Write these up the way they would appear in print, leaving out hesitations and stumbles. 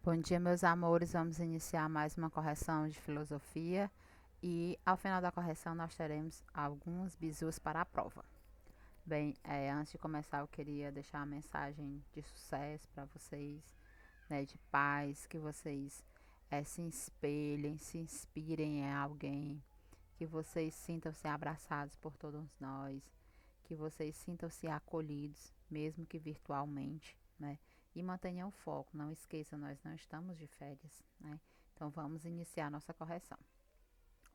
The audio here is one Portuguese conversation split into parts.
Bom dia, meus amores. Vamos iniciar mais uma correção de filosofia e ao final da correção nós teremos alguns bizus para a prova. Bem, antes de começar eu queria deixar uma mensagem de sucesso para vocês, né, de paz, que vocês se espelhem, se inspirem em alguém, que vocês sintam-se abraçados por todos nós, que vocês sintam-se acolhidos, mesmo que virtualmente, né? E mantenham o foco, não esqueçam, nós não estamos de férias, né? Então vamos iniciar nossa correção.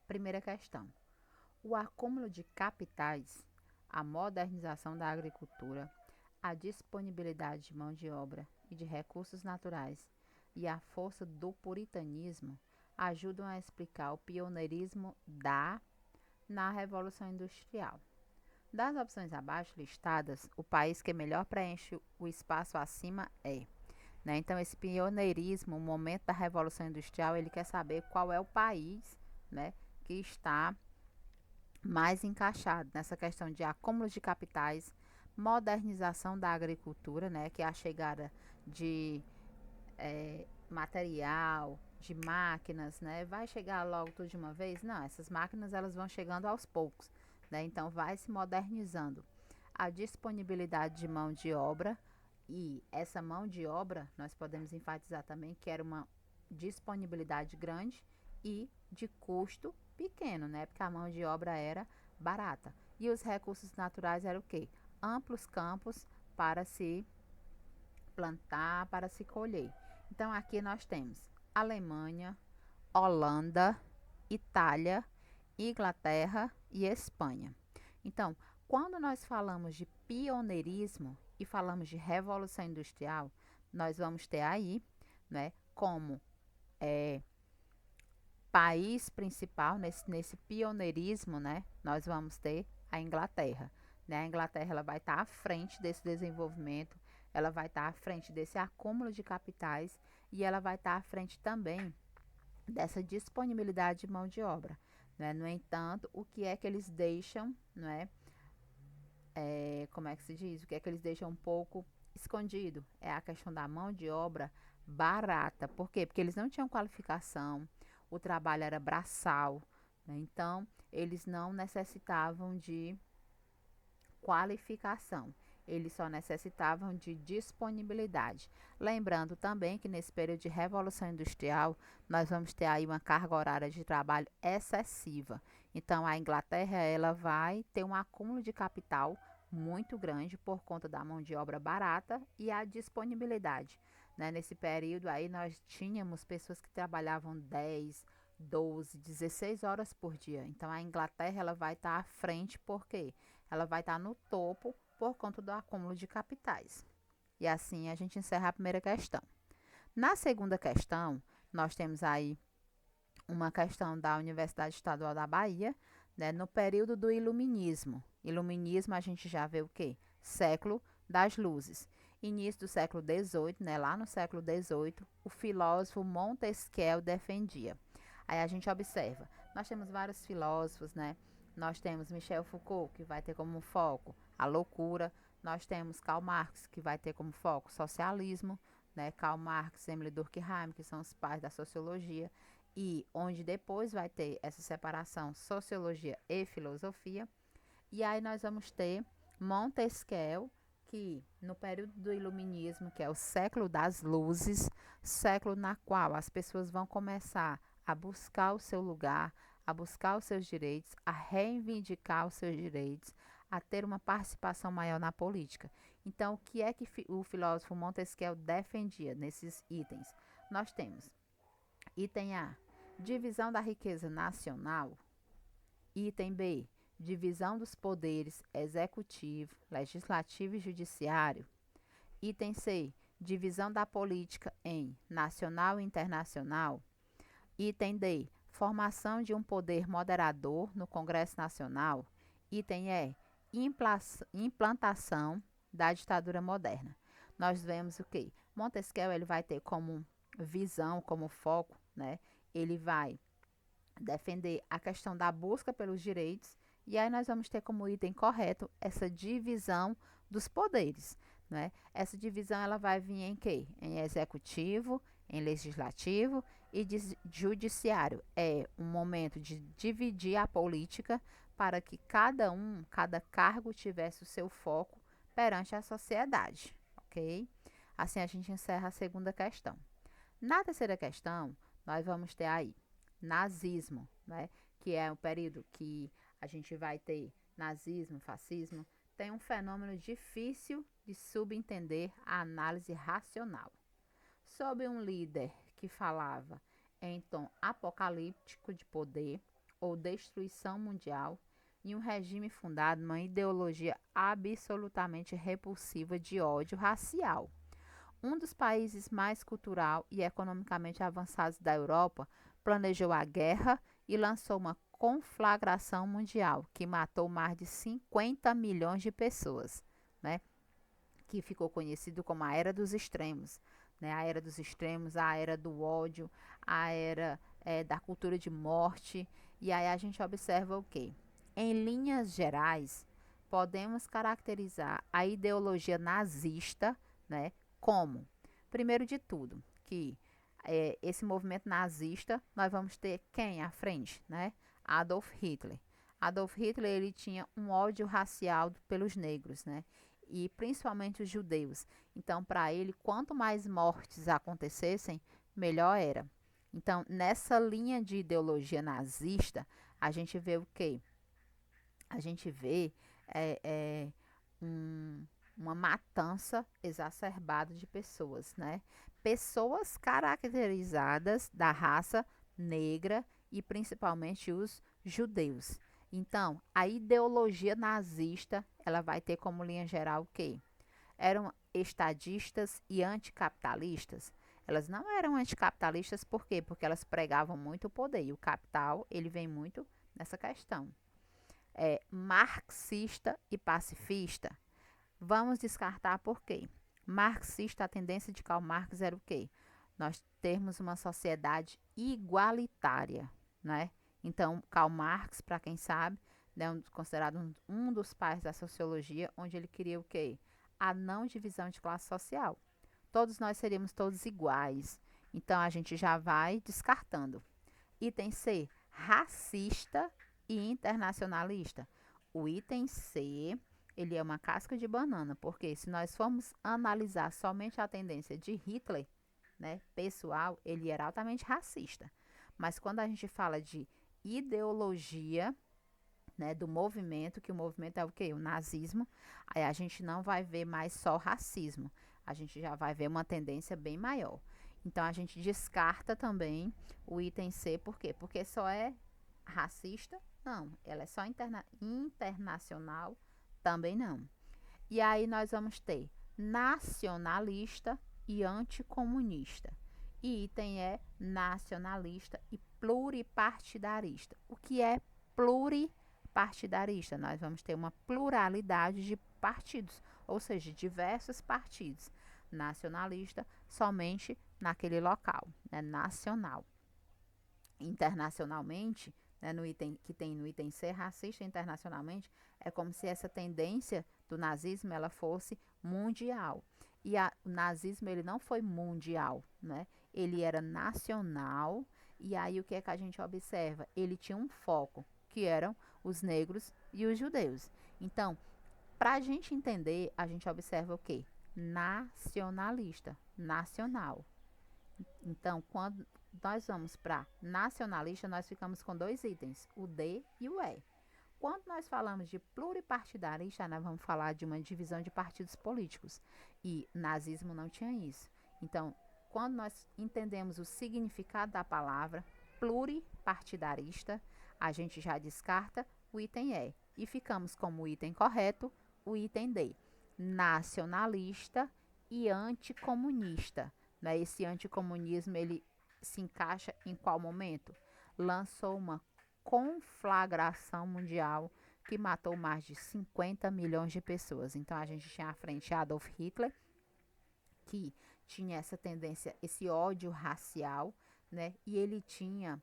Primeira questão: o acúmulo de capitais, a modernização da agricultura, a disponibilidade de mão de obra e de recursos naturais e a força do puritanismo ajudam a explicar o pioneirismo na Revolução Industrial. Das opções abaixo listadas, o país que melhor preenche o espaço acima é, né? Então, esse pioneirismo, o momento da Revolução Industrial, ele quer saber qual é o país, né, que está mais encaixado nessa questão de acúmulo de capitais, modernização da agricultura, né, que é a chegada de material, de máquinas, né? Vai chegar logo tudo de uma vez? Não, essas máquinas elas vão chegando aos poucos, né? Então vai se modernizando. A disponibilidade de mão de obra, e essa mão de obra nós podemos enfatizar também que era uma disponibilidade grande e de custo pequeno, né? Porque a mão de obra era barata. E os recursos naturais eram o quê? Amplos campos para se plantar, para se colher. Então aqui nós temos Alemanha, Holanda, Itália, Inglaterra e Espanha. Então, quando nós falamos de pioneirismo e falamos de revolução industrial, nós vamos ter aí, né, como país principal nesse pioneirismo, né, nós vamos ter a Inglaterra. Né? A Inglaterra ela vai estar à frente desse desenvolvimento, ela vai estar à frente desse acúmulo de capitais e ela vai estar à frente também dessa disponibilidade de mão de obra. Né? No entanto, o que é que eles deixam, né? Como é que se diz? O que é que eles deixam um pouco escondido? É a questão da mão de obra barata. Por quê? Porque eles não tinham qualificação, o trabalho era braçal, né? Então eles não necessitavam de qualificação. Eles só necessitavam de disponibilidade. Lembrando também que nesse período de Revolução Industrial, nós vamos ter aí uma carga horária de trabalho excessiva. Então, a Inglaterra ela vai ter um acúmulo de capital muito grande por conta da mão de obra barata e a disponibilidade. Né? Nesse período aí, nós tínhamos pessoas que trabalhavam 10, 12, 16 horas por dia. Então, a Inglaterra ela vai estar à frente, por quê? Ela vai estar no topo por conta do acúmulo de capitais. E assim a gente encerra a primeira questão. Na segunda questão, nós temos aí uma questão da Universidade Estadual da Bahia, né, no período do Iluminismo. Iluminismo a gente já vê o quê? Século das Luzes. Início do século XVIII, né, lá no século XVIII, o filósofo Montesquieu defendia. Aí a gente observa, nós temos vários filósofos, né? Nós temos Michel Foucault, que vai ter como foco a loucura. Nós temos Karl Marx, que vai ter como foco o socialismo, né? Karl Marx e Emile Durkheim, que são os pais da sociologia, e onde depois vai ter essa separação sociologia e filosofia. E aí nós vamos ter Montesquieu, que no período do Iluminismo, que é o século das luzes, século na qual as pessoas vão começar a buscar o seu lugar, a buscar os seus direitos, a reivindicar os seus direitos, a ter uma participação maior na política. Então, o que é que o filósofo Montesquieu defendia nesses itens? Nós temos item A, divisão da riqueza nacional. Item B, divisão dos poderes executivo, legislativo e judiciário. Item C, divisão da política em nacional e internacional. Item D, formação de um poder moderador no Congresso Nacional. Item E, implantação da ditadura moderna. Nós vemos o que? Montesquieu ele vai ter como visão, como foco, né? Ele vai defender a questão da busca pelos direitos, e aí nós vamos ter como item correto essa divisão dos poderes, né? Essa divisão ela vai vir em quê? Em executivo, em legislativo e judiciário. É um momento de dividir a política para que cada cargo tivesse o seu foco perante a sociedade, ok? Assim a gente encerra a segunda questão. Na terceira questão, nós vamos ter aí nazismo, né? Que é o período que a gente vai ter nazismo, fascismo. Tem um fenômeno difícil de subentender a análise racional. Sob um líder que falava em tom apocalíptico de poder ou destruição mundial, e um regime fundado numa ideologia absolutamente repulsiva de ódio racial. Um dos países mais cultural e economicamente avançados da Europa planejou a guerra e lançou uma conflagração mundial que matou mais de 50 milhões de pessoas, né? Que ficou conhecido como a Era dos Extremos, né? A Era dos Extremos, a Era do ódio, a Era da cultura de morte. E aí a gente observa o quê? Em linhas gerais, podemos caracterizar a ideologia nazista, né? Como, primeiro de tudo, que esse movimento nazista, nós vamos ter quem à frente, né? Adolf Hitler. Adolf Hitler, ele tinha um ódio racial pelos negros, né? E principalmente os judeus. Então, para ele, quanto mais mortes acontecessem, melhor era. Então, nessa linha de ideologia nazista, a gente vê o quê? A gente vê é, é, um, uma matança exacerbada de pessoas, né? Pessoas caracterizadas da raça negra e principalmente os judeus. Então, a ideologia nazista, ela vai ter como linha geral o quê? Eram estadistas e anticapitalistas. Elas não eram anticapitalistas por quê? Porque elas pregavam muito o poder. E o capital, ele vem muito nessa questão. Marxista e pacifista. Vamos descartar por quê? Marxista, a tendência de Karl Marx era o quê? Nós termos uma sociedade igualitária, né? Então, Karl Marx, para quem sabe, é considerado um dos pais da sociologia, onde ele queria o quê? A não divisão de classe social. Todos nós seríamos todos iguais. Então, a gente já vai descartando. Item C, racista e internacionalista. O item C, ele é uma casca de banana, porque se nós formos analisar somente a tendência de Hitler, né, pessoal, ele era altamente racista. Mas quando a gente fala de ideologia, né, do movimento, que o movimento é o quê? O nazismo, aí a gente não vai ver mais só racismo, a gente já vai ver uma tendência bem maior. Então a gente descarta também o item C, por quê? Porque só é racista? Não, ela é só internacional? Também não. E aí nós vamos ter nacionalista e anticomunista. E item é nacionalista e pluripartidarista. O que é pluripartidarista? Nós vamos ter uma pluralidade de partidos, ou seja, diversos partidos. Nacionalista somente naquele local, né, nacional. Internacionalmente, né, no item que tem no item C, racista internacionalmente, é como se essa tendência do nazismo ela fosse mundial. E o nazismo ele não foi mundial, né? Ele era nacional. E aí o que é que a gente observa? Ele tinha um foco, que eram os negros e os judeus. Então, para a gente entender, a gente observa o quê? Nacionalista, nacional. Então, quando nós vamos para nacionalista, nós ficamos com dois itens, o D e o E. Quando nós falamos de pluripartidarista, nós vamos falar de uma divisão de partidos políticos. E nazismo não tinha isso. Então, quando nós entendemos o significado da palavra pluripartidarista, a gente já descarta o item E. E ficamos como item correto o item D. Nacionalista e anticomunista. Né? Esse anticomunismo, ele se encaixa em qual momento? Lançou uma conflagração mundial que matou mais de 50 milhões de pessoas. Então a gente tinha à frente Adolf Hitler, que tinha essa tendência, esse ódio racial, né? E ele tinha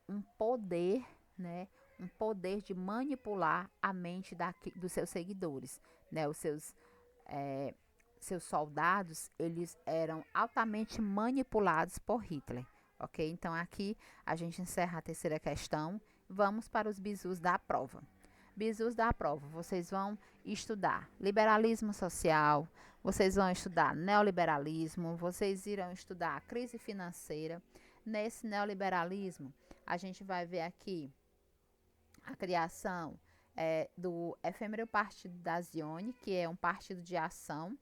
um poder, né? Um poder de manipular a mente dos seus seguidores, né? Os seus seus soldados, eles eram altamente manipulados por Hitler, ok? Então aqui a gente encerra a terceira questão. Vamos para os bizus da prova. Bizus da prova, vocês vão estudar liberalismo social, vocês vão estudar neoliberalismo, vocês irão estudar a crise financeira. Nesse neoliberalismo, a gente vai ver aqui a criação do efêmero Partido da Zione, que é um partido de ação,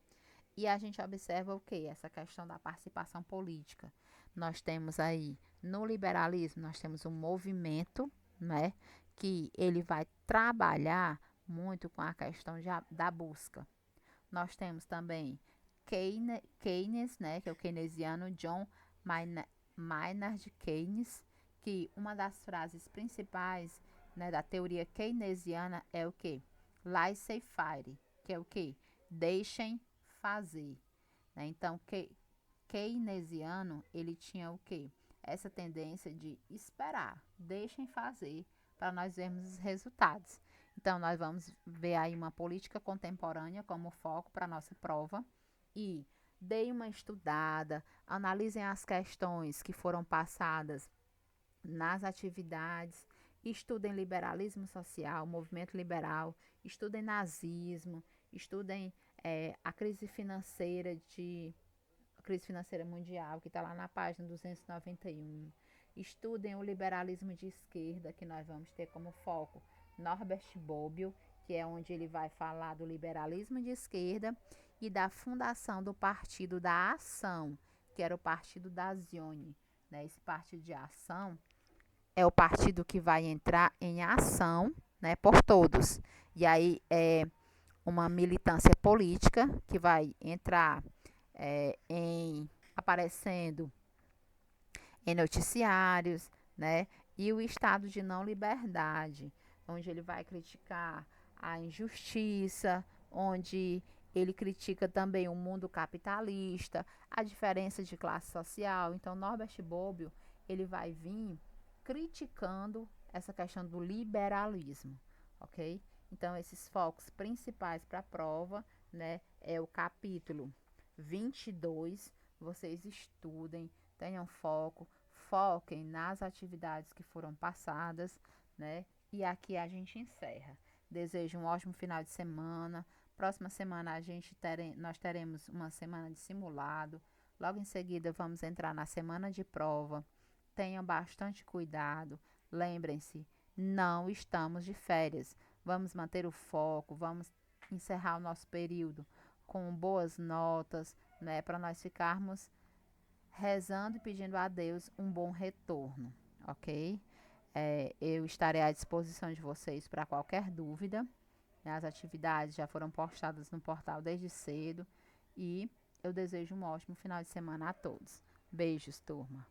e a gente observa o que? Essa questão da participação política. Nós temos aí, no liberalismo, nós temos um movimento, né, que ele vai trabalhar muito com a questão da busca. Nós temos também Keynes, né, que é o keynesiano John Maynard Keynes, que uma das frases principais, né, da teoria keynesiana é o que? Laissez-faire, que é o que? Deixem fazer. Né? Então, keynesiano, ele tinha o que? Essa tendência de esperar, deixem fazer, para nós vermos os resultados. Então, nós vamos ver aí uma política contemporânea como foco para a nossa prova e deem uma estudada, analisem as questões que foram passadas nas atividades, estudem liberalismo social, movimento liberal, estudem nazismo, estudem a crise financeira mundial, que está lá na página 291. Estudem o liberalismo de esquerda, que nós vamos ter como foco Norbert Bobbio, que é onde ele vai falar do liberalismo de esquerda e da fundação do Partido da Ação, que era o Partido da Zione. Né? Esse Partido de Ação é o partido que vai entrar em ação, né, por todos. E aí é uma militância política que vai entrar aparecendo em noticiários, né? E o estado de não liberdade, onde ele vai criticar a injustiça, onde ele critica também o mundo capitalista, a diferença de classe social. Então, Norbert Bobbio, ele vai vir criticando essa questão do liberalismo, ok? Então, esses focos principais para a prova, né, é o capítulo 22, vocês estudem, tenham foco, foquem nas atividades que foram passadas, né? E aqui a gente encerra. Desejo um ótimo final de semana. Próxima semana nós teremos uma semana de simulado. Logo em seguida vamos entrar na semana de prova. Tenham bastante cuidado. Lembrem-se, não estamos de férias. Vamos manter o foco, vamos encerrar o nosso período com boas notas, né, para nós ficarmos rezando e pedindo a Deus um bom retorno, ok? Eu estarei à disposição de vocês para qualquer dúvida. As atividades já foram postadas no portal desde cedo e eu desejo um ótimo final de semana a todos. Beijos, turma!